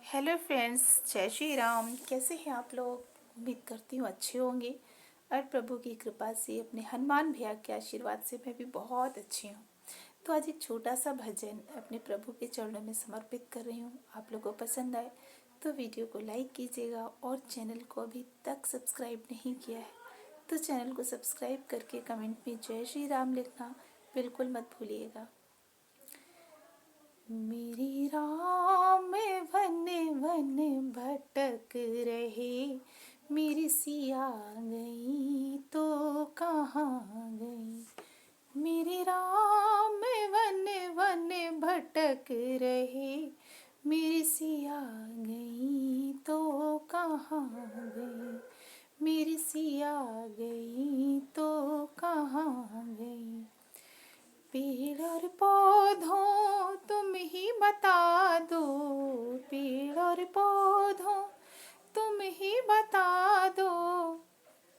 Hello friends, जय श्री राम। कैसे हैं आप लोग? उम्मीद करती हूँ अच्छे होंगे और प्रभु की कृपा से अपने हनुमान भैया के आशीर्वाद से मैं भी बहुत अच्छी हूँ। तो आज एक छोटा सा भजन अपने प्रभु के चरणों में समर्पित कर रही हूँ। आप लोगों को पसंद आए तो वीडियो को लाइक कीजिएगा और चैनल को अभी तक सब्सक्राइब नहीं किया है तो चैनल को सब्सक्राइब करके कमेंट में जय श्री राम लिखना बिल्कुल मत भूलिएगा। मेरी राम वन वन भटक रहे, मेरी सिया गई तो कहाँ गई। मेरी राम वन वन भटक रहे, मेरी सिया गई तो कहाँ गई। मेरी सिया गई तो कहाँ गई। पेड़ और पौधों तुम ही बता दो, पेड़ और पौधों तुम ही बता दो,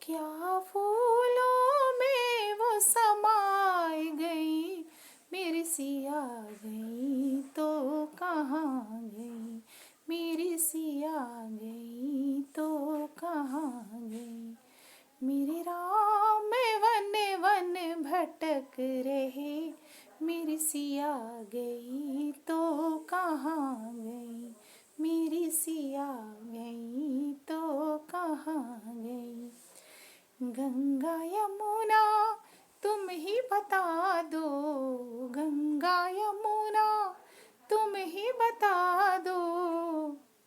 क्या फूलों में वो समाए गई। मेरी सिया गई तो कहाँ गई, मेरी सिया गई तो कहाँ गई। मेरे राम वन वन भटक रहे, मेरी सिया गई तो कहाँ गई। मेरी सिया गई तो कहाँ गई। गंगा यमुना तुम ही बता दो, गंगा यमुना तुम ही बता दो,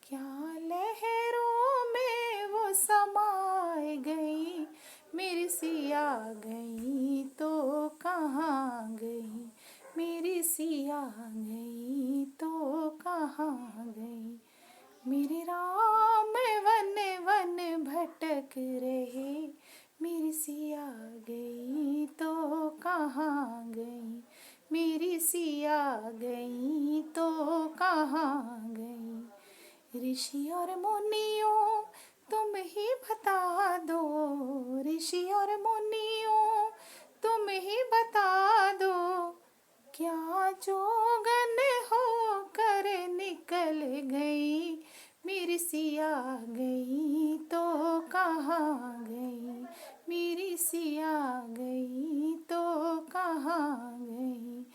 क्या लहरों में वो समाए गई। मेरी सिया गई तो कहाँ गई, मेरी सिया गई तो कहाँ गई। मेरे राम वन वन भटक रहे, मेरी सिया गई तो कहाँ गई। मेरी सिया गई तो कहाँ गई। ऋषि और मुनियों तुम ही बता दो, ऋषि और मुनियों तुम ही बता दो, क्या जोगन हो कर निकल गई। मेरी सिया गई तो कहाँ गई, मेरी सिया गई तो कहाँ गई।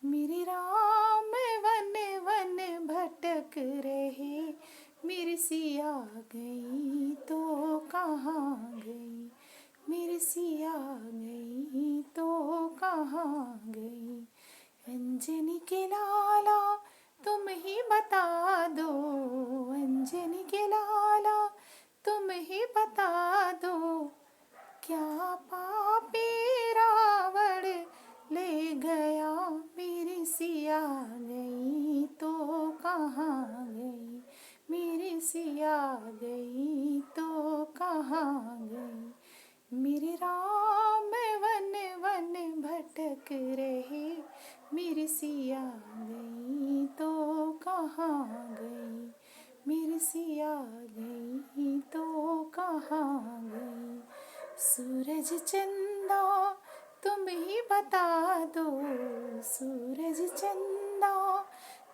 मेरे राम वन वन भटक रहे, मेरी सिया गई तो कहाँ गई। मेरी सिया गई तो कहाँ गई। अंजनी के लाला तुम ही बता दो, अंजनी के लाला तुम ही बता दो, क्या पापी रावण ले गया। मेरी सिया गई तो कहाँ गई, मेरी सिया गई तो कहाँ गई। मेरे राम वन वन भटक रहे, मेरी सिया गई तो कहाँ गई। मेरी सिया गई तो कहाँ गई। सूरज चंदा तुम ही बता दो, सूरज चंदा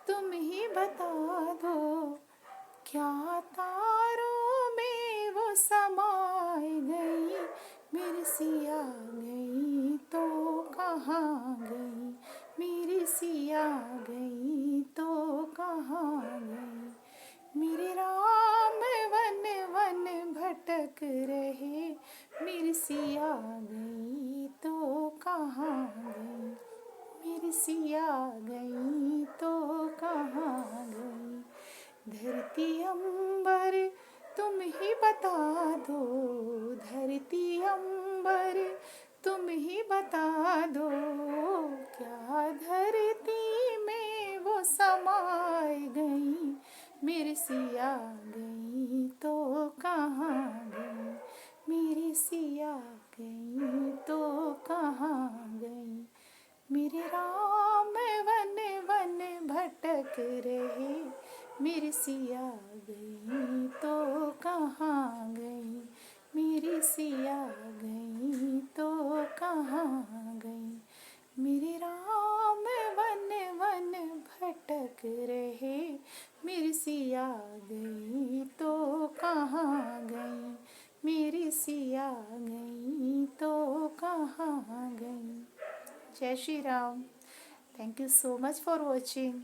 तुम ही बता दो, क्या तारों में वो समाए गई। मेरी सिया गई तो कहाँ गई, मेरी सिया गई तो कहाँ गई। मेरे राम वन वन भटक रहे, मेरी सिया गई तो कहाँ गई। मेरी सिया गई तो कहाँ गई। धरती अंबर तुम ही बता दो, धरती अंबर तुम ही बता दो, क्या धरती में वो समाए गई। मेरी सिया गई तो कहाँ गई, मेरी सिया गई तो कहाँ गई। मेरे राम वन वन भटक रहे, मेरी सिया गई तो कहाँ गई। मेरी सिया गई तो कहाँ गई। मेरे राम वन वन भटक रहे, मेरी सिया गई तो कहाँ गई, मेरी सिया गई तो कहाँ गई। जय Shri Ram. Thank you so much for watching.